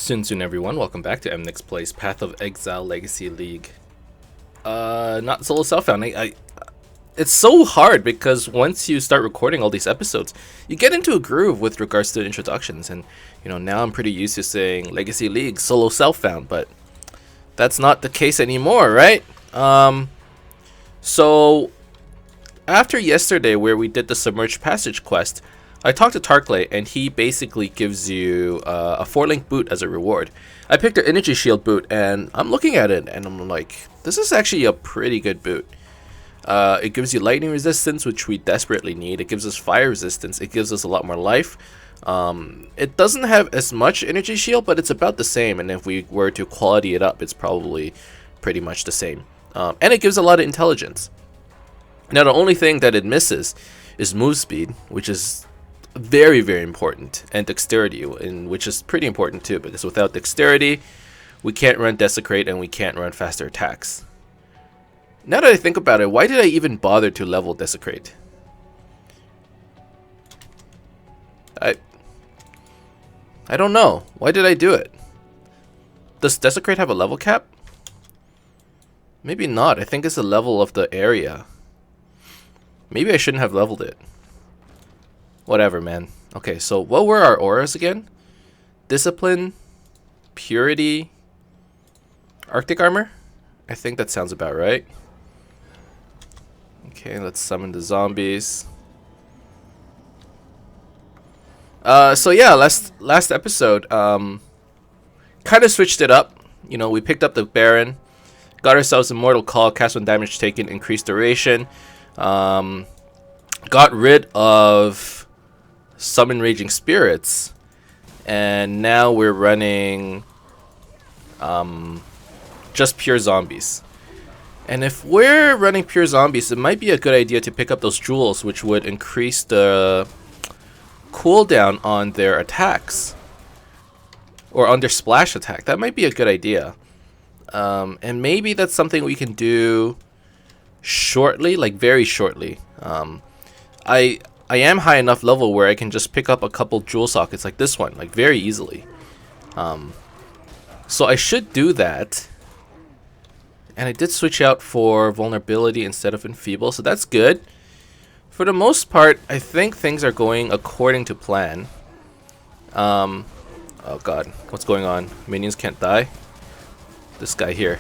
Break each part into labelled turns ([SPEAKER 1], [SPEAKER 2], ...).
[SPEAKER 1] Soon everyone, welcome back to Emnix Plays Path of Exile Legacy League. Not solo self-found. It's so hard because once you start recording all these episodes, you get into a groove with regards to introductions, and now I'm pretty used to saying Legacy League, solo self-found, but that's not the case anymore, right? So after yesterday where we did the Submerged Passage quest, I talked to Tarkley, and he basically gives you a 4-link boot as a reward. I picked an energy shield boot, and I'm looking at it, and I'm like, this is actually a pretty good boot. It gives you lightning resistance, which we desperately need. It gives us fire resistance. It gives us a lot more life. It doesn't have as much energy shield, but it's about the same, and if we were to quality it up, it's probably pretty much the same. And it gives a lot of intelligence. Now, the only thing that it misses is move speed, which is very, very important, and dexterity, which is pretty important too, because without dexterity we can't run Desecrate and we can't run faster attacks. Now that I think about it, why did I even bother to level Desecrate? I don't know. Why did I do it? Does Desecrate have a level cap? Maybe not. I think it's the level of the area. Maybe I shouldn't have leveled it. Whatever, man. Okay, so what were our auras again? Discipline, Purity, Arctic Armor? I think that sounds about right. Okay, let's summon the zombies. So yeah, last episode, kind of switched it up. We picked up the Baron, got ourselves a Mortal Call, cast when damage taken, increased duration, got rid of Summon Raging Spirits, and now we're running just pure zombies. And if we're running pure zombies, it might be a good idea to pick up those jewels, which would increase the cooldown on their attacks, or on their splash attack. That might be a good idea. And maybe that's something we can do shortly, like very shortly. I am high enough level where I can just pick up a couple jewel sockets like this one, like very easily. So I should do that. And I did switch out for vulnerability instead of enfeeble, so that's good. For the most part, I think things are going according to plan. Oh god, what's going on? Minions can't die? This guy here.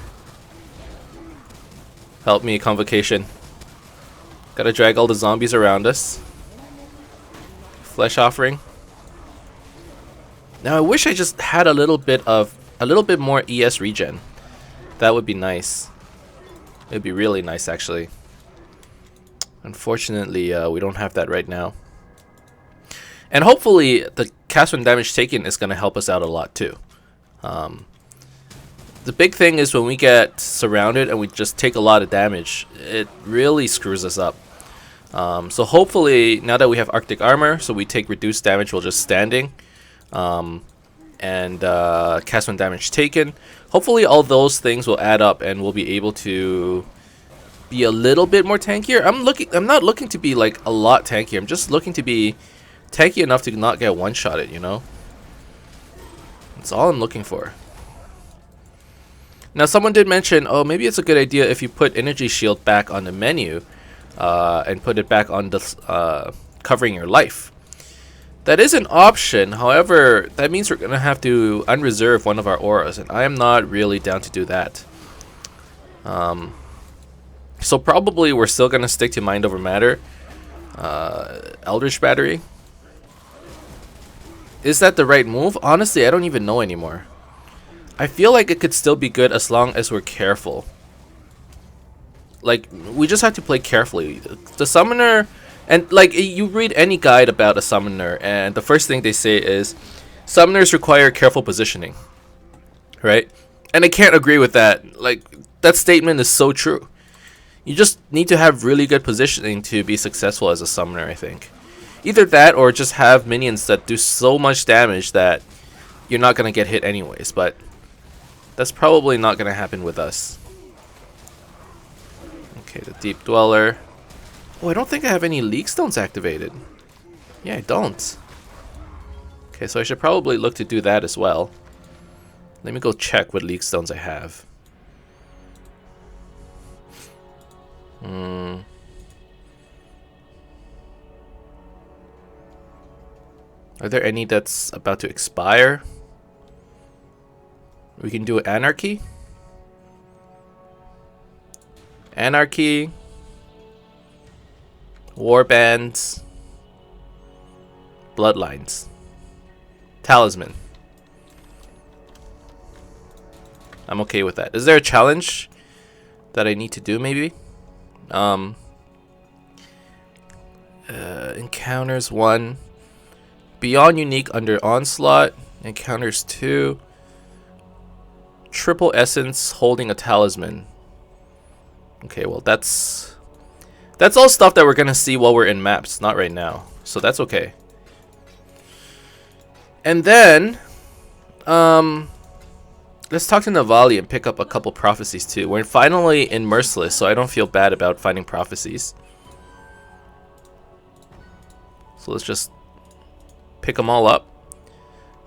[SPEAKER 1] Help me, Convocation. Gotta drag all the zombies around us. Flesh offering. Now I wish I just had a little bit more ES regen. That would be nice. It'd be really nice, actually. Unfortunately, we don't have that right now. And hopefully the cast when damage taken is going to help us out a lot too. The big thing is when we get surrounded and we just take a lot of damage, it really screws us up. So hopefully, now that we have Arctic Armor, so we take reduced damage while just standing, and cast when damage taken. Hopefully all those things will add up and we'll be able to be a little bit more tankier. I'm not looking to be like a lot tankier. I'm just looking to be tanky enough to not get one-shotted, That's all I'm looking for. Now someone did mention, oh, maybe it's a good idea if you put Energy Shield back on the menu, and put it back on the covering your life. That is an option. However, that means we're gonna have to unreserve one of our auras, and I am not really down to do that. So probably we're still gonna stick to Mind Over Matter. Eldritch Battery. Is that the right move? Honestly, I don't even know anymore. I feel like it could still be good as long as we're careful. Like, we just have to play carefully. The summoner, and like, you read any guide about a summoner, and the first thing they say is, summoners require careful positioning. Right? And I can't agree with that. Like, that statement is so true. You just need to have really good positioning to be successful as a summoner, I think. Either that, or just have minions that do so much damage that you're not going to get hit anyways, but that's probably not going to happen with us. Okay, the Deep Dweller. Oh, I don't think I have any League Stones activated. Yeah, I don't. Okay, so I should probably look to do that as well. Let me go check what league stones I have. Are there any that's about to expire? We can do Anarchy. Anarchy. Warbands. Bloodlines. Talisman. I'm okay with that. Is there a challenge that I need to do maybe? Encounters 1. Beyond unique under onslaught. Encounters 2. Triple essence holding a talisman. Okay, well that's all stuff that we're gonna see while we're in maps, not right now. So that's okay. And then let's talk to Navali and pick up a couple prophecies too. We're finally in Merciless, so I don't feel bad about finding prophecies. So let's just pick them all up.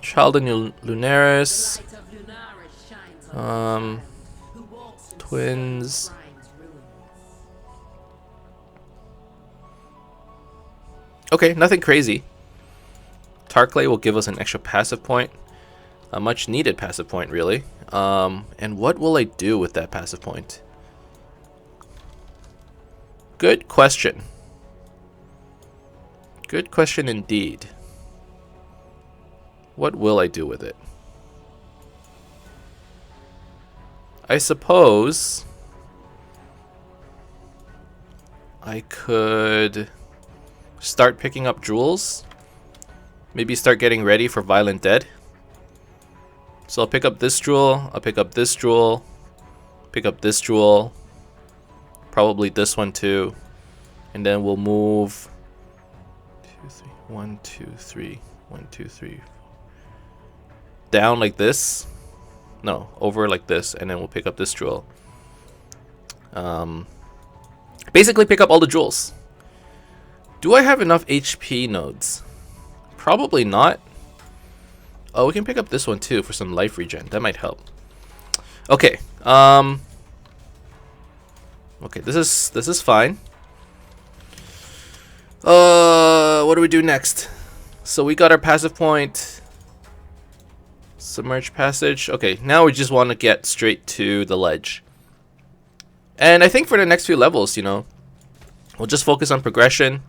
[SPEAKER 1] Child of Lunaris. Twins. Okay, nothing crazy. Tarklay will give us an extra passive point. A much needed passive point, really. And what will I do with that passive point? Good question. Good question indeed. What will I do with it? I suppose I could start picking up jewels. Maybe start getting ready for Violent Dead. So I'll pick up this jewel, I'll pick up this jewel, pick up this jewel, probably this one too, and then we'll move 2, 3, 1, 2, 3, 1, 2, 3, down like this. No, over like this, and then we'll pick up this jewel. Basically pick up all the jewels. Do I have enough HP nodes? Probably not. Oh, we can pick up this one too for some life regen. That might help. Okay. Okay, this is fine. What do we do next? So we got our passive point. Submerged passage. Okay, now we just want to get straight to the ledge. And I think for the next few levels, you know, we'll just focus on progression.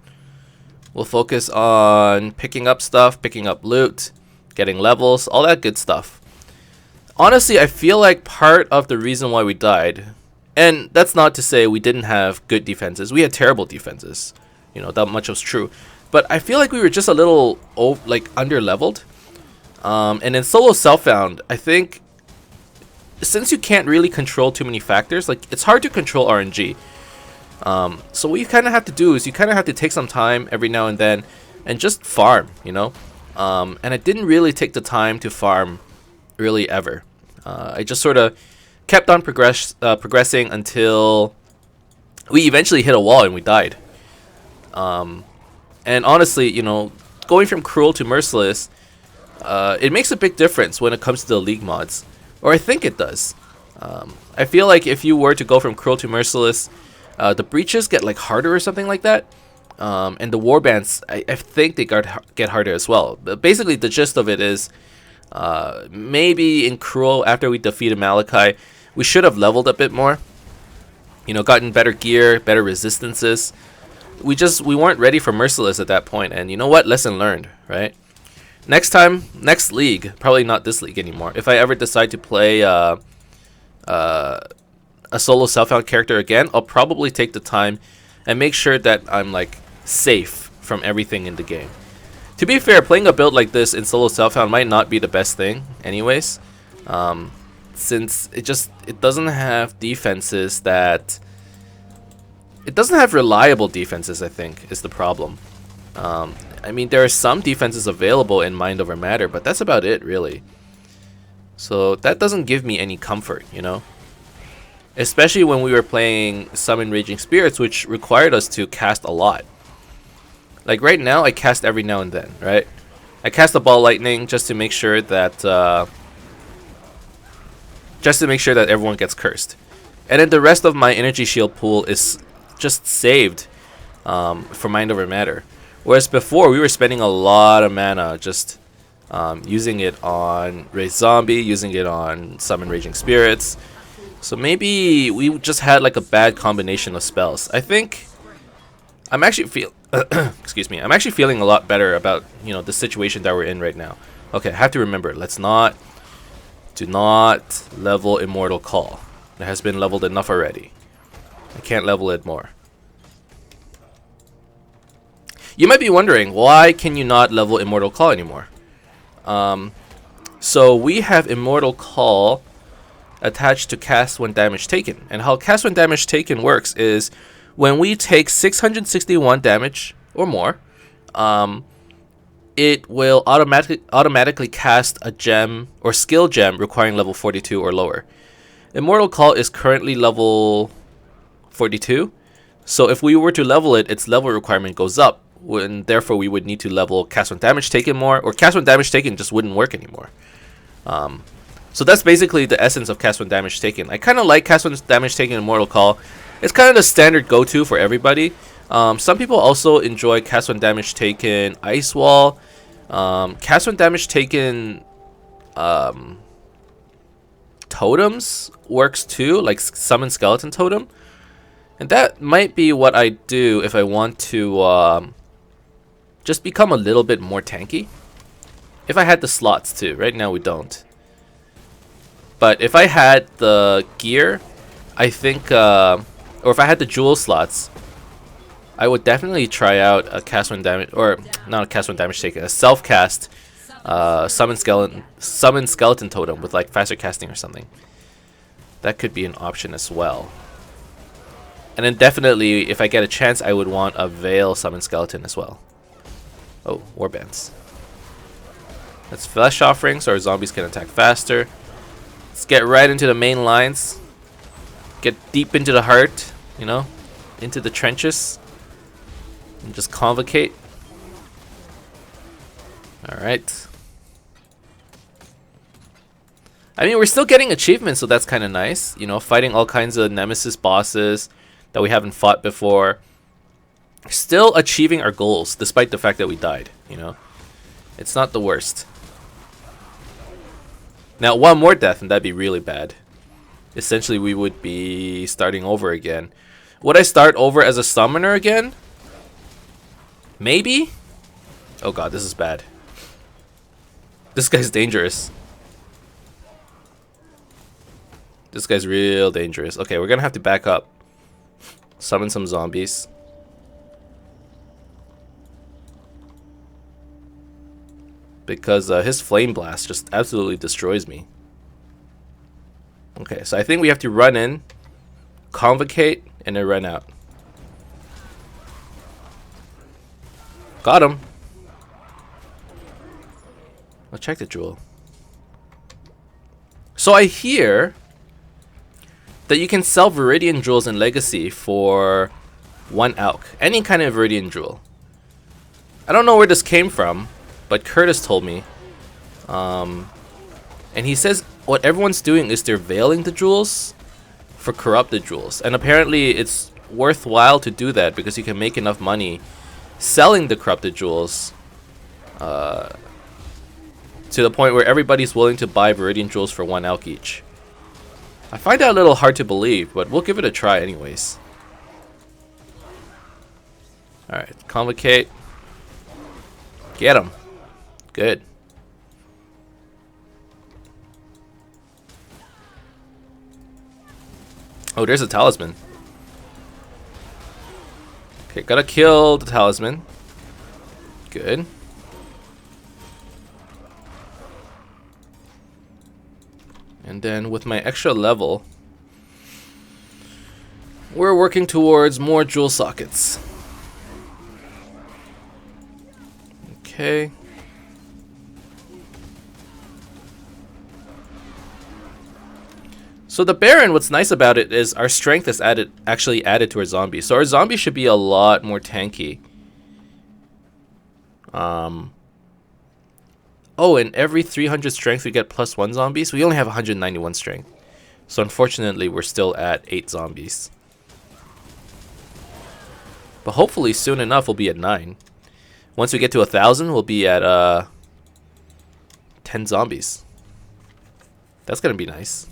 [SPEAKER 1] We'll focus on picking up stuff, picking up loot, getting levels, all that good stuff. Honestly, I feel like part of the reason why we died, and that's not to say we didn't have good defenses. We had terrible defenses. You know, that much was true. But I feel like we were just a little under-leveled. And in solo self-found, I think since you can't really control too many factors, like it's hard to control RNG. So what you kind of have to do is you kind of have to take some time every now and then and just farm, you know. And I didn't really take the time to farm really ever. I just sort of kept on progressing until we eventually hit a wall and we died. And honestly, you know, going from cruel to merciless, it makes a big difference when it comes to the league mods, or I think it does. I feel like if you were to go from cruel to merciless, the breaches get like harder or something like that, and the warbands, I think they get harder as well. But basically, the gist of it is, maybe in cruel, after we defeated Malachi, we should have leveled a bit more. You know, gotten better gear, better resistances. We weren't ready for merciless at that point, and you know what? Lesson learned, right? Next time, next league, probably not this league anymore. If I ever decide to play a solo self-found character again, I'll probably take the time and make sure that I'm like safe from everything in the game. To be fair, playing a build like this in solo self-found might not be the best thing anyways, since it doesn't have defenses that... It doesn't have reliable defenses, I think, is the problem. I mean, there are some defenses available in Mind Over Matter, but that's about it, really. So that doesn't give me any comfort, you know? Especially when we were playing Summon Raging Spirits, which required us to cast a lot. Like right now, I cast every now and then, right? I cast a Ball Lightning just to make sure that just to make sure that everyone gets cursed. And then the rest of my energy shield pool is just saved for Mind Over Matter. Whereas before, we were spending a lot of mana just using it on Raise Zombie, using it on Summon Raging Spirits. So maybe we just had like a bad combination of spells. I think I'm actually excuse me. I'm actually feeling a lot better about, you know, the situation that we're in right now. Okay, I have to remember, do not level Immortal Call. It has been leveled enough already. I can't level it more. You might be wondering, why can you not level Immortal Call anymore? So we have Immortal Call attached to cast when damage taken. And how cast when damage taken works is when we take 661 damage or more, it will automatically cast a gem or skill gem requiring level 42 or lower. Immortal Call is currently level 42, so if we were to level it, its level requirement goes up, and therefore we would need to level cast when damage taken more, or cast when damage taken just wouldn't work anymore. So that's basically the essence of cast when damage taken. I kind of like cast when damage taken in Immortal Call. It's kind of the standard go-to for everybody. Some people also enjoy cast when damage taken Ice Wall, cast when damage taken Totems works too, like Summon Skeleton Totem. And that might be what I do if I want to just become a little bit more tanky. If I had the slots too. Right now we don't. But if I had the gear, I think, or if I had the jewel slots, I would definitely try out a cast when damage, or not a cast when damage taken, a self-cast summon skeleton totem with like faster casting or something. That could be an option as well. And then definitely, if I get a chance, I would want a Veil Summon Skeleton as well. Oh, Warbands. That's Flesh Offering, so our zombies can attack faster. Let's get right into the main lines. Get deep into the heart, you know, into the trenches. And just convocate. Alright. I mean, we're still getting achievements, so that's kind of nice. You know, fighting all kinds of Nemesis bosses that we haven't fought before. Still achieving our goals, despite the fact that we died, you know. It's not the worst. Now, one more death, and that'd be really bad. Essentially, we would be starting over again. Would I start over as a summoner again? Maybe? Oh god, this is bad. This guy's dangerous. This guy's real dangerous. Okay, we're gonna have to back up. Summon some zombies. Because his flame blast just absolutely destroys me. Okay, so I think we have to run in, convocate, and then run out. Got him. I'll check the jewel. So I hear that you can sell Viridian jewels in Legacy for 1 Alk. Any kind of Viridian jewel. I don't know where this came from, but Curtis told me. And he says what everyone's doing is they're veiling the jewels for corrupted jewels. And apparently it's worthwhile to do that because you can make enough money selling the corrupted jewels to the point where everybody's willing to buy Viridian jewels for 1 Alk each. I find that a little hard to believe, but we'll give it a try anyways. Alright, convocate. Get him. Good. Oh, there's a talisman. Okay, gotta kill the talisman. Good. And then with my extra level, we're working towards more jewel sockets. Okay. So the Baron, what's nice about it is our strength is actually added to our zombie. So our zombie should be a lot more tanky. Oh, and every 300 strength we get +1 zombies. We only have 191 strength. So unfortunately, we're still at 8 zombies. But hopefully soon enough we'll be at 9. Once we get to 1,000, we'll be at 10 zombies. That's gonna be nice.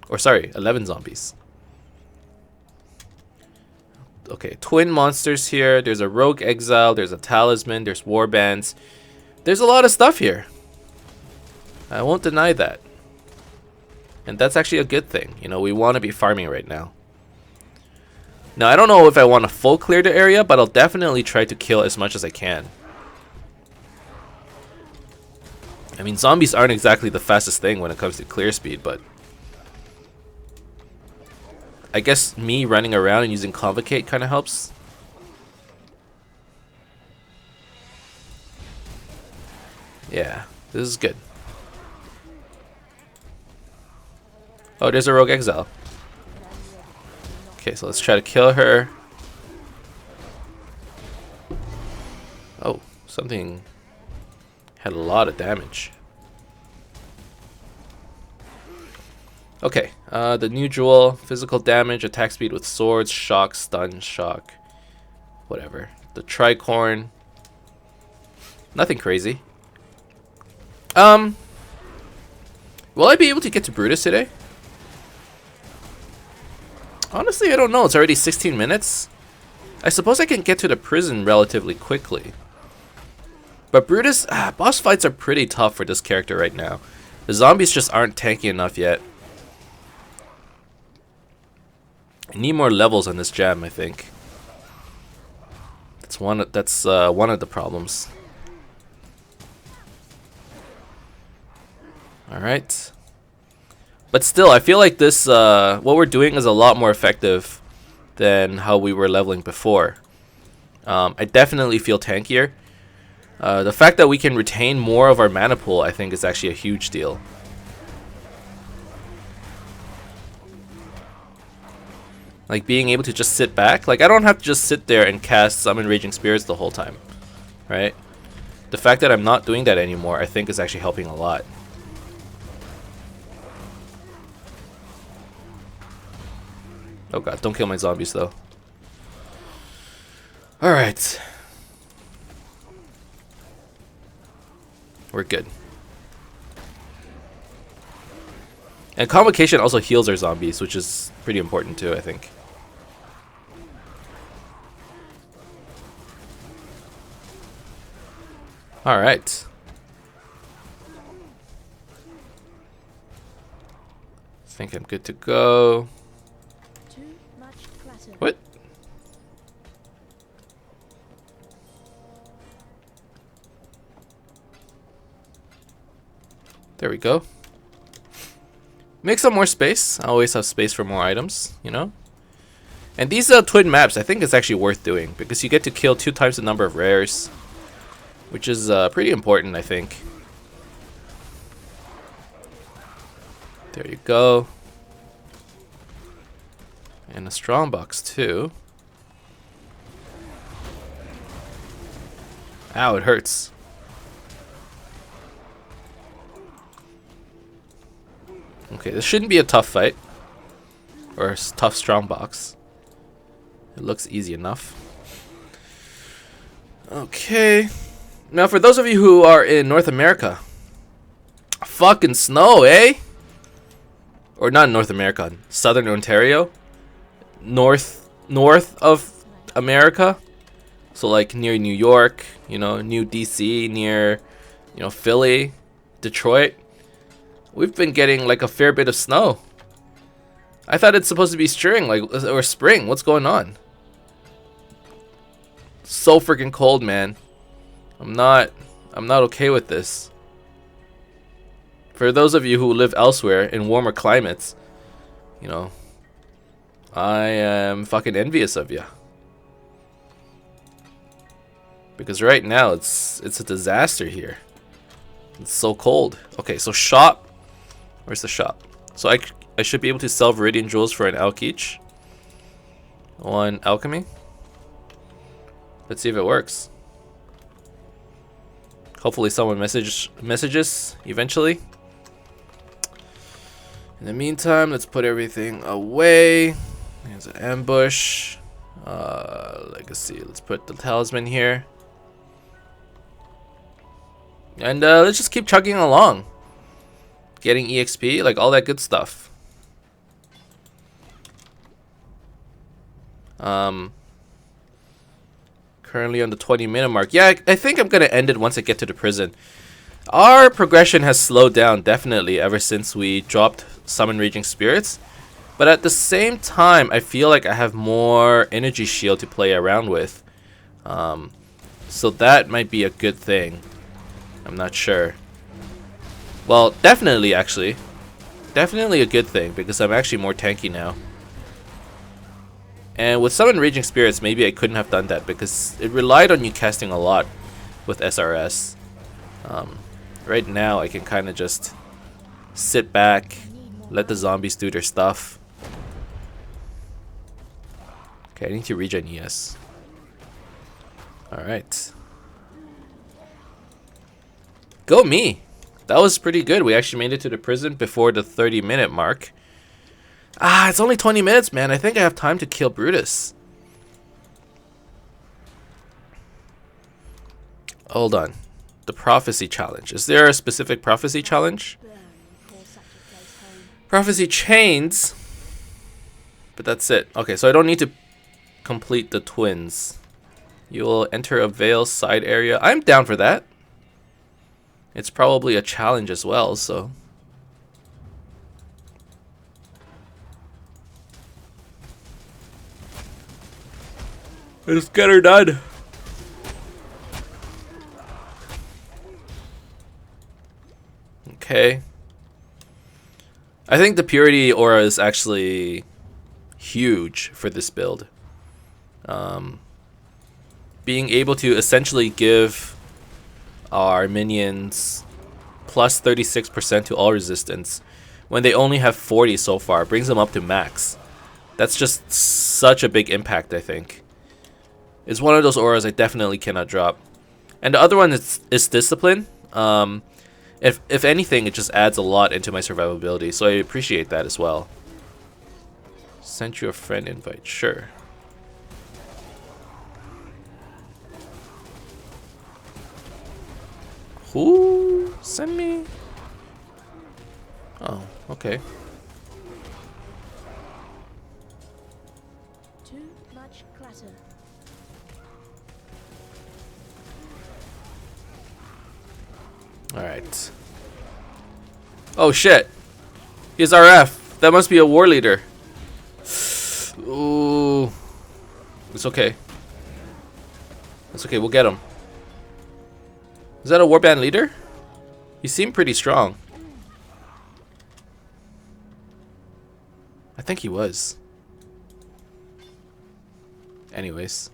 [SPEAKER 1] Or sorry, 11 zombies. Okay, twin monsters here. There's a rogue exile. There's a talisman. There's warbands. There's a lot of stuff here. I won't deny that. And that's actually a good thing. You know, we want to be farming right now. Now, I don't know if I want to full clear the area, but I'll definitely try to kill as much as I can. I mean, zombies aren't exactly the fastest thing when it comes to clear speed, but I guess me running around and using Convocate kind of helps. Yeah, this is good. Oh, there's a rogue exile. Okay, so let's try to kill her. Oh, something had a lot of damage. Okay, the new jewel, physical damage, attack speed with swords, shock, stun, shock, whatever. The tricorn, nothing crazy. Will I be able to get to Brutus today? Honestly, I don't know. It's already 16 minutes. I suppose I can get to the prison relatively quickly. But Brutus, boss fights are pretty tough for this character right now. The zombies just aren't tanky enough yet. I need more levels on this jam, I think. That's one of the problems. Alright. But still, I feel like this, what we're doing is a lot more effective than how we were leveling before. I definitely feel tankier. The fact that we can retain more of our mana pool, I think, is actually a huge deal. Like, being able to just sit back. Like, I don't have to just sit there and cast Summon Raging Spirits the whole time. Right? The fact that I'm not doing that anymore, I think, is actually helping a lot. Oh god, don't kill my zombies though. Alright. We're good. And Convocation also heals our zombies, which is pretty important too, I think. Alright. I think I'm good to go. What? There we go. Make some more space. I always have space for more items, you know? And these twin maps, I think it's actually worth doing because you get to kill 2 times the number of rares, which is pretty important, I think. There you go. And a strong box too. Ow, it hurts. Okay, this shouldn't be a tough fight. Or a tough strong box. It looks easy enough. Okay. Now for those of you who are in North America. Fucking snow, eh? Or not North America, Southern Ontario. North of America, so like near New York, you know, New DC, near, you know, Philly, Detroit. We've been getting like a fair bit of snow. I thought it's supposed to be spring, like, or spring. What's going on? So freaking cold, man. I'm not okay with this. For those of you who live elsewhere in warmer climates, you know, I am fucking envious of you. Because right now it's a disaster here. It's so cold. Okay, so shop. Where's the shop? So I should be able to sell Viridian Jewels for an alch each. 1 alchemy. Let's see if it works. Hopefully someone messages eventually. In the meantime, let's put everything away. Here's an ambush. Legacy. Let's put the talisman here. And let's just keep chugging along. Getting EXP, like all that good stuff. Currently on the 20-minute mark. Yeah, I think I'm gonna end it once I get to the prison. Our progression has slowed down definitely ever since we dropped Summon Raging Spirits. But at the same time, I feel like I have more energy shield to play around with. So that might be a good thing. I'm not sure. Well, definitely actually. Definitely a good thing because I'm actually more tanky now. And with Summon Raging Spirits, maybe I couldn't have done that because it relied on you casting a lot with SRS. Right now, I can kind of just sit back, let the zombies do their stuff. Okay, I need to regen ES. Alright. Go me! That was pretty good. We actually made it to the prison before the 30-minute mark. Ah, it's only 20 minutes, man. I think I have time to kill Brutus. Hold on. The prophecy challenge. Is there a specific prophecy challenge? Prophecy chains. But that's it. Okay, so I don't need to complete the twins. You will enter a veil side area. I'm down for that. It's probably a challenge as well, so... let's get her done. Okay. I think the purity aura is actually huge for this build. Being able to essentially give our minions plus 36% to all resistance when they only have 40 so far brings them up to max. That's just such a big impact, I think. It's one of those auras I definitely cannot drop. And the other one is discipline. If anything, it just adds a lot into my survivability, so I appreciate that as well. Sent you a friend invite, sure. Who send me? Oh, okay.
[SPEAKER 2] Too much clutter.
[SPEAKER 1] Alright. Oh shit! He's RF. That must be a war leader. Ooh. It's okay. It's okay, we'll get him. Is that a warband leader? He seemed pretty strong. I think he was. Anyways.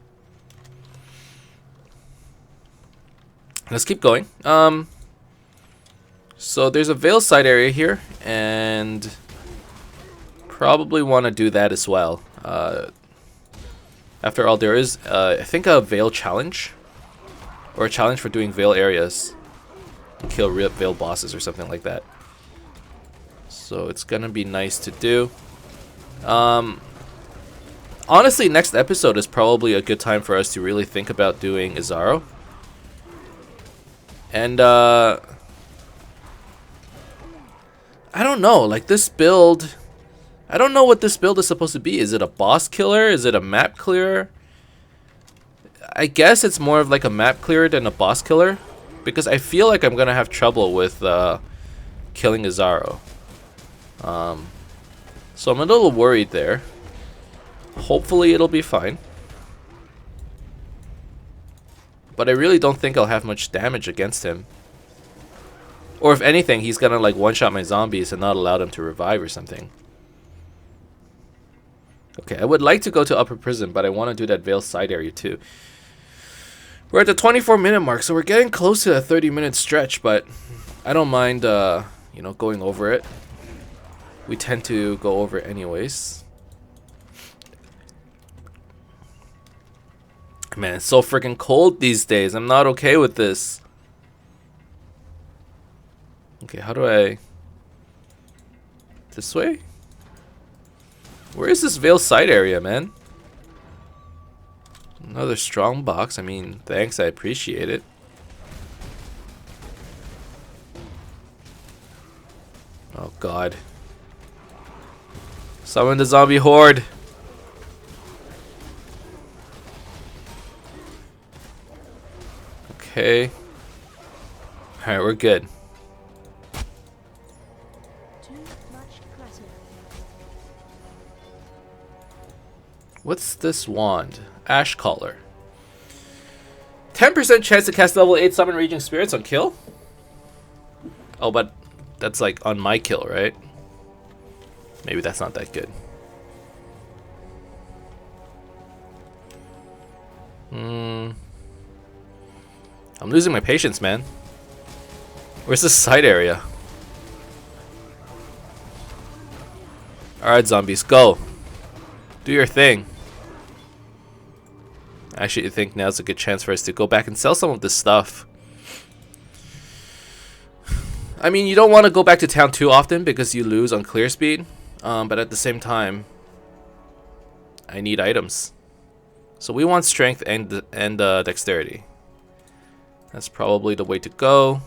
[SPEAKER 1] Let's keep going. So there's a veil side area here, and probably want to do that as well. After all, there is, I think, a veil challenge, or a challenge for doing veil areas, kill real veil bosses or something like that. So it's gonna be nice to do. Honestly, next episode is probably a good time for us to really think about doing Izaro. And I don't know, like this build, I don't know what this build is supposed to be. Is it a boss killer? Is it a map clearer? I guess it's more of like a map clearer than a boss killer, because I feel like I'm gonna have trouble with killing Izaro. So I'm a little worried there. Hopefully it'll be fine. But I really don't think I'll have much damage against him. Or if anything, he's gonna like one-shot my zombies and not allow them to revive or something. Okay, I would like to go to Upper Prison, but I want to do that Veil side area too. We're at the 24-minute mark, so we're getting close to a 30-minute stretch, but I don't mind, you know, going over it. We tend to go over it anyways. Man, it's so freaking cold these days. I'm not okay with this. Okay, how do I... This way? Where is this Veil side area, man? Another strong box. I mean, thanks, I appreciate it. Oh god. Summon the zombie horde. Okay. Alright, we're good.
[SPEAKER 2] Too much clutter.
[SPEAKER 1] What's this wand? Ash Collar. 10% chance to cast level 8 summon raging spirits on kill? Oh, but that's like on my kill, right? Maybe that's not that good. I'm losing my patience, man. Where's this side area? Alright, zombies, go. Do your thing. I actually think now's a good chance for us to go back and sell some of this stuff. I mean, you don't want to go back to town too often because you lose on clear speed. But at the same time, I need items. So we want strength and dexterity. That's probably the way to go.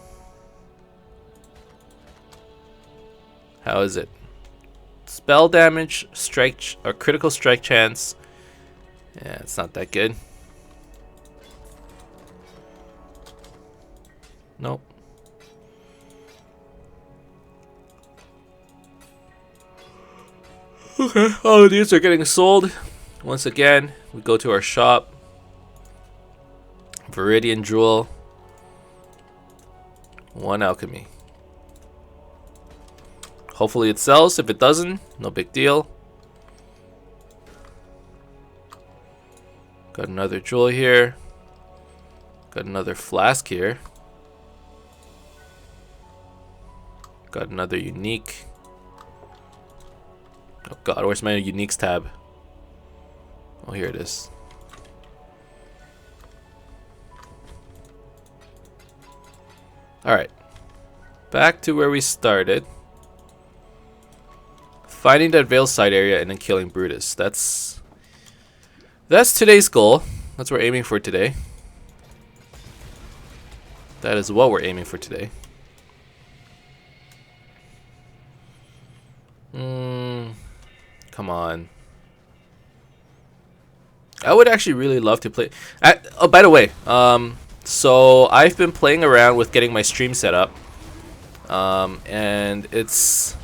[SPEAKER 1] How is it? Spell damage, strike, or critical strike chance. Yeah, it's not that good. Nope. Okay, all of these are getting sold. Once again, we go to our shop. Viridian Jewel. 1 alchemy. Hopefully it sells. If it doesn't, no big deal. Got another jewel here. Got another flask here. Got another unique. Oh god, where's my uniques tab? Oh, here it is. Alright. Back to where we started. Finding that Veil side area and then killing Brutus. That's today's goal. That's what we're aiming for today. That is what we're aiming for today. Come on. I would actually really love to play. Oh, by the way, so I've been playing around with getting my stream set up, and it's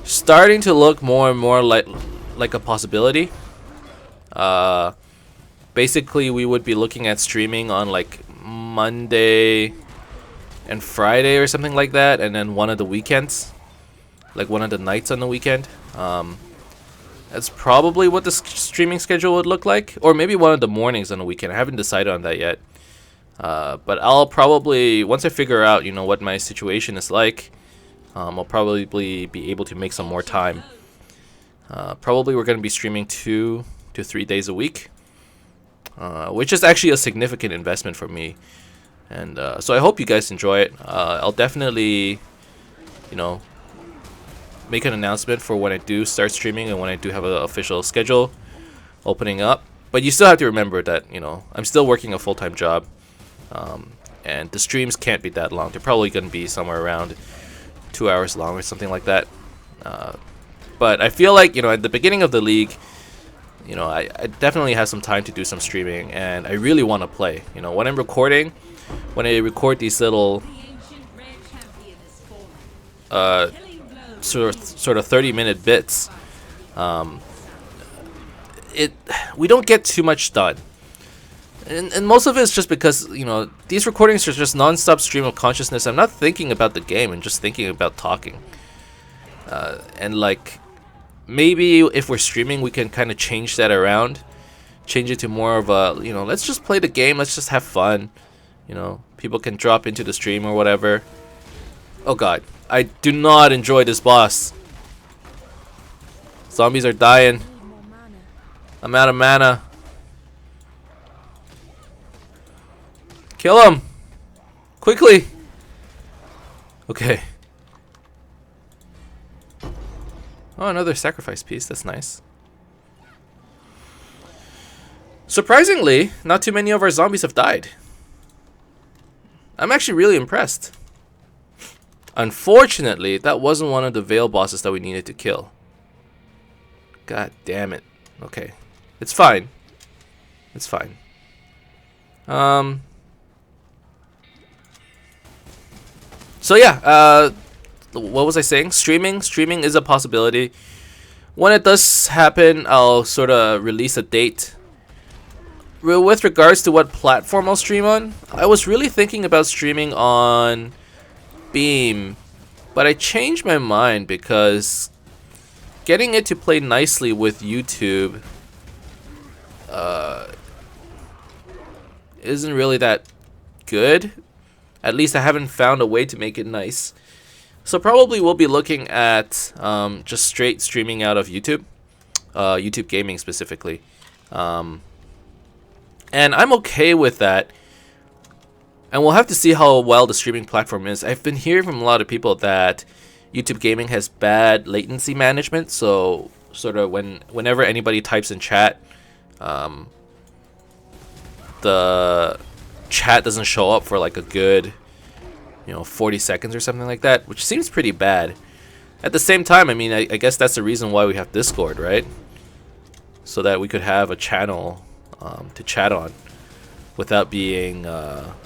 [SPEAKER 1] starting to look more and more like a possibility. Basically, we would be looking at streaming on like Monday and Friday or something like that, and then one of the weekends, like one of the nights on the weekend. That's probably what the streaming schedule would look like, or maybe one of the mornings on the weekend. I haven't decided on that yet. But I'll probably, once I figure out, what my situation is like, I'll probably be able to make some more time. Probably we're going to be streaming 2 to 3 days a week, which is actually a significant investment for me. And so I hope you guys enjoy it. I'll definitely, make an announcement for when I do start streaming and when I do have an official schedule opening up. But you still have to remember that, I'm still working a full-time job. And the streams can't be that long. They're probably going to be somewhere around 2 hours long or something like that. But I feel like, at the beginning of the league, I definitely have some time to do some streaming, and I really want to play. When I'm recording, when I record these little sort of 30-minute bits, we don't get too much done. And most of it is just because, these recordings are just non-stop stream of consciousness. I'm not thinking about the game and just thinking about talking. And like, maybe if we're streaming, we can kind of change that around. Change it to more of a, let's just play the game. Let's just have fun. People can drop into the stream or whatever. Oh god, I do not enjoy this boss. Zombies are dying. I'm out of mana. Kill him! Quickly! Okay. Oh, another sacrifice piece. That's nice. Surprisingly, not too many of our zombies have died. I'm actually really impressed. Unfortunately, that wasn't one of the Veil bosses that we needed to kill. God damn it. Okay. It's fine. It's fine. So yeah, what was I saying? Streaming is a possibility. When it does happen, I'll sort of release a date. With regards to what platform I'll stream on, I was really thinking about streaming on Beam, but I changed my mind because getting it to play nicely with YouTube isn't really that good. At least I haven't found a way to make it nice. So probably we'll be looking at just straight streaming out of YouTube, YouTube gaming specifically. And I'm okay with that. And we'll have to see how well the streaming platform is. I've been hearing from a lot of people that YouTube gaming has bad latency management. So sort of whenever anybody types in chat, the chat doesn't show up for like a good, 40 seconds or something like that, which seems pretty bad. At the same time, I mean, I guess that's the reason why we have Discord, right? So that we could have a channel to chat on without being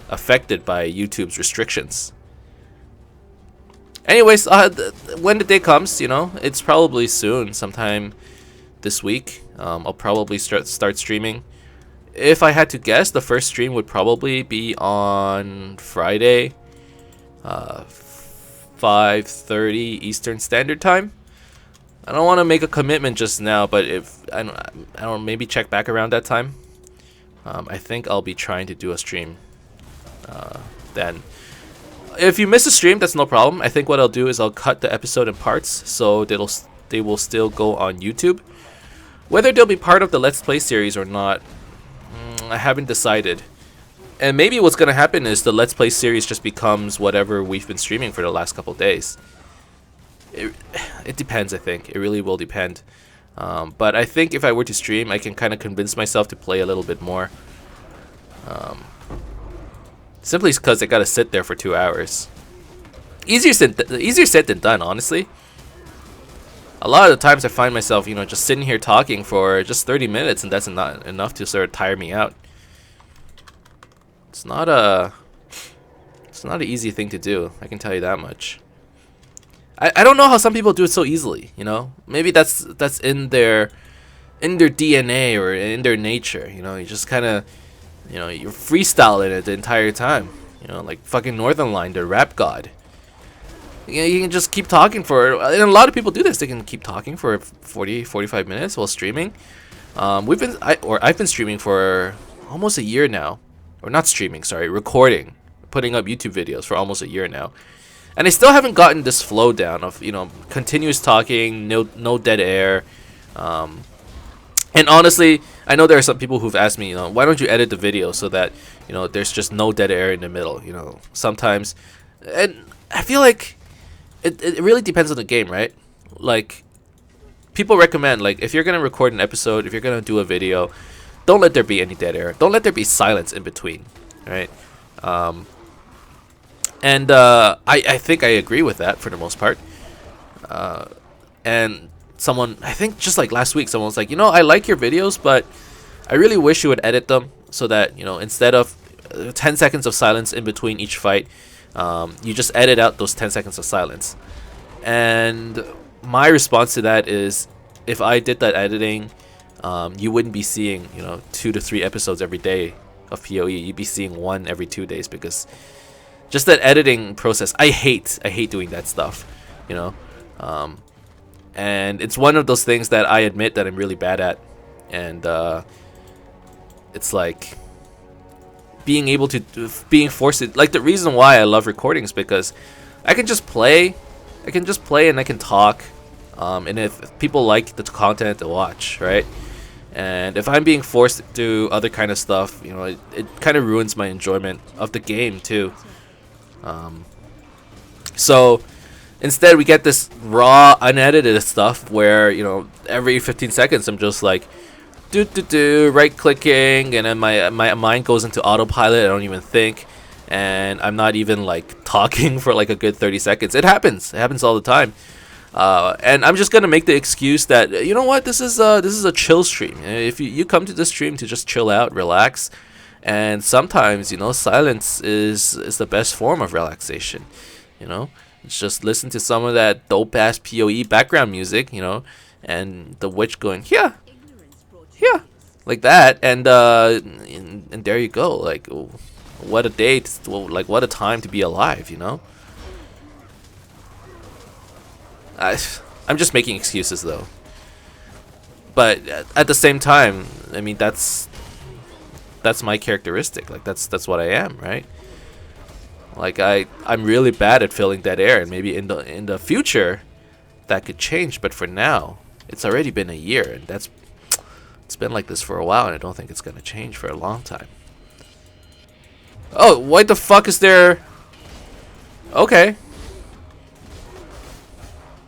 [SPEAKER 1] affected by YouTube's restrictions. Anyways, when the day comes, it's probably soon, sometime this week. I'll probably start streaming. If I had to guess, the first stream would probably be on Friday, 5:30 Eastern Standard Time. I don't want to make a commitment just now, but if I don't maybe check back around that time. I think I'll be trying to do a stream then. If you miss a stream, that's no problem. I think what I'll do is I'll cut the episode in parts so they will still go on YouTube. Whether they'll be part of the Let's Play series or not, I haven't decided. And maybe what's going to happen is the Let's Play series just becomes whatever we've been streaming for the last couple days. It depends, I think. It really will depend. But I think if I were to stream, I can kind of convince myself to play a little bit more. Simply because I got to sit there for 2 hours. Easier said than done, honestly. A lot of the times I find myself, just sitting here talking for just 30 minutes, and that's not enough to sort of tire me out. It's not an easy thing to do, I can tell you that much. I don't know how some people do it so easily, Maybe that's in their DNA or in their nature, You just kind of, you're freestyling it the entire time. Like fucking Northern Line, the rap god. You can just keep talking for, and a lot of people do this. They can keep talking for 40-45 minutes while streaming. I've been streaming for almost a year now. Or not streaming, sorry, recording, putting up YouTube videos for almost a year now. And I still haven't gotten this flow down of, continuous talking, no dead air. And honestly, I know there are some people who've asked me, why don't you edit the video so that, there's just no dead air in the middle, sometimes. And I feel like it really depends on the game, right? Like, people recommend, like, if you're going to record an episode, if you're going to do a video, don't let there be any dead air. Don't let there be silence in between, right? And I think I agree with that for the most part. And someone, I think just like last week, someone was like, I like your videos, but I really wish you would edit them so that, instead of 10 seconds of silence in between each fight, you just edit out those 10 seconds of silence. And my response to that is, if I did that editing, you wouldn't be seeing 2 to 3 episodes every day of PoE. You'd be seeing 1 every 2 days, because just that editing process, I hate doing that stuff, and it's one of those things that I admit that I'm really bad at. And it's like being forced to, like, the reason why I love recording is because I can just play and I can talk, and if people like the content to watch, right? And if I'm being forced to do other kind of stuff, it kind of ruins my enjoyment of the game too. So Instead, we get this raw, unedited stuff where, you know, every 15 seconds I'm just like, right clicking, and then my mind goes into autopilot. I don't even think, and I'm not even like talking for like a good 30 seconds. It happens all the time. And I'm just gonna make the excuse that, you know what, this is a chill stream. If you come to this stream to just chill out, relax, and sometimes, you know, silence is the best form of relaxation. You know, just listen to some of that dope ass PoE background music, you know, and the witch going yeah, like that, and there you go. Like, what a day, like what a time to be alive, you know. I'm just making excuses though. But at the same time, I mean, that's my characteristic. Like that's what I am, right? Like I'm really bad at filling dead air, and maybe in the future that could change, but for now, it's already been a year, and it's been like this for a while, and I don't think it's gonna change for a long time. Oh, what the fuck is there? Okay.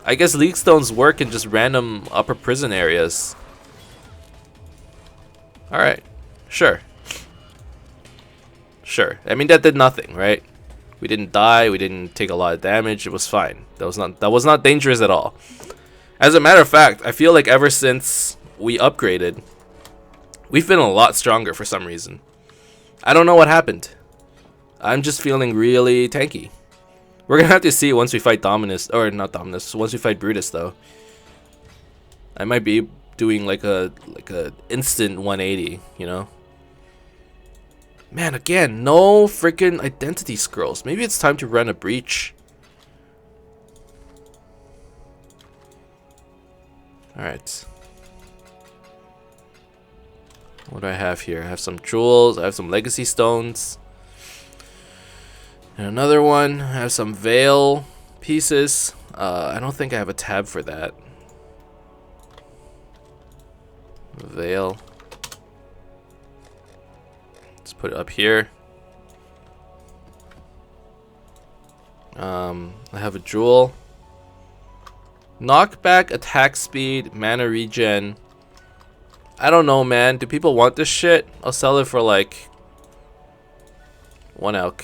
[SPEAKER 1] I guess league stones work in just random upper prison areas. Alright. Sure. Sure. I mean, that did nothing, right? We didn't die, we didn't take a lot of damage, it was fine. That was not dangerous at all. As a matter of fact, I feel like ever since we upgraded, we've been a lot stronger for some reason. I don't know what happened. I'm just feeling really tanky. We're gonna have to see once we fight Dominus, or not Dominus, once we fight Brutus though. I might be doing like a instant 180, you know? Man, again, no freaking identity scrolls. Maybe it's time to run a breach. Alright. What do I have here? I have some jewels, I have some legacy stones. And another one, I have some veil pieces. I don't think I have a tab for that. Veil. Let's put it up here. I have a jewel. Knockback, attack speed, mana regen. I don't know, man. Do people want this shit? I'll sell it for like 1 elk.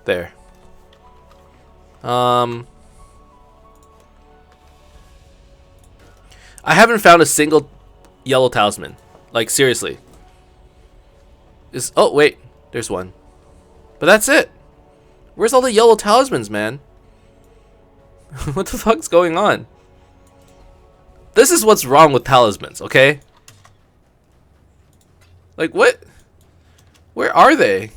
[SPEAKER 1] There. I haven't found a single yellow talisman. Like, seriously. Oh wait, there's one. But that's it. Where's all the yellow talismans, man? What the fuck's going on? This is what's wrong with talismans, okay? Like, what? Where are they?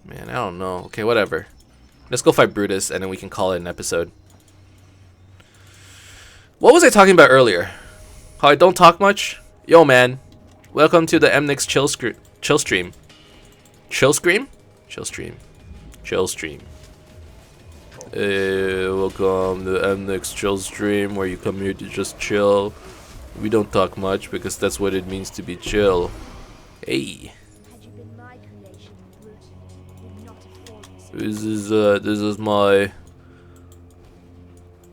[SPEAKER 1] Man, I don't know. Okay, whatever. Let's go fight Brutus, and then we can call it an episode. What was I talking about earlier? How I don't talk much? Yo, man. Welcome to the Emnix chill stream. Chill stream? Chill stream. Chill stream. Hey, welcome to the Emnix chill stream, where you come here to just chill. We don't talk much because that's what it means to be chill. Hey. This is my,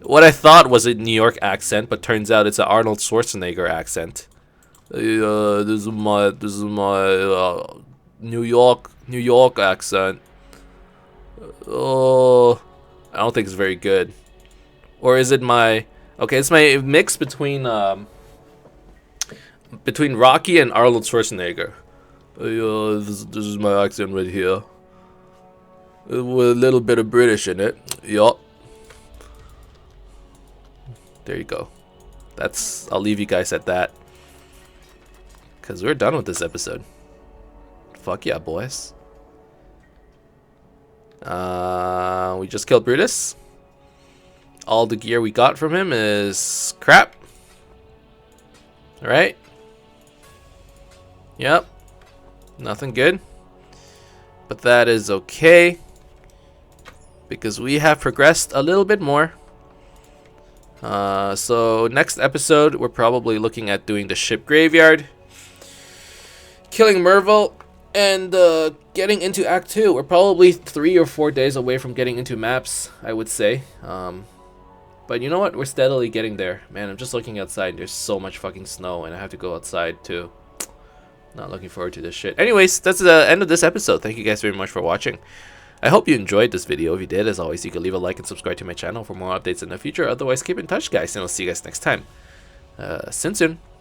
[SPEAKER 1] what I thought was a New York accent, but turns out it's an Arnold Schwarzenegger accent. This is my New York accent. Oh, I don't think it's very good. Or is it my, okay, it's my mix between Rocky and Arnold Schwarzenegger. This is my accent right here. With a little bit of British in it. Yup. There you go. I'll leave you guys at that. Because we're done with this episode. Fuck yeah, boys. We just killed Brutus. All the gear we got from him is crap. Alright. Yep. Nothing good. But that is okay, because we have progressed a little bit more. So next episode, we're probably looking at doing the ship graveyard, killing Merville, And getting into Act 2, we're probably 3 or 4 days away from getting into maps, I would say. But you know what? We're steadily getting there. Man, I'm just looking outside. There's so much fucking snow, and I have to go outside too. Not looking forward to this shit. Anyways, that's the end of this episode. Thank you guys very much for watching. I hope you enjoyed this video. If you did, as always, you can leave a like and subscribe to my channel for more updates in the future. Otherwise, keep in touch, guys, and I'll see you guys next time. See you soon.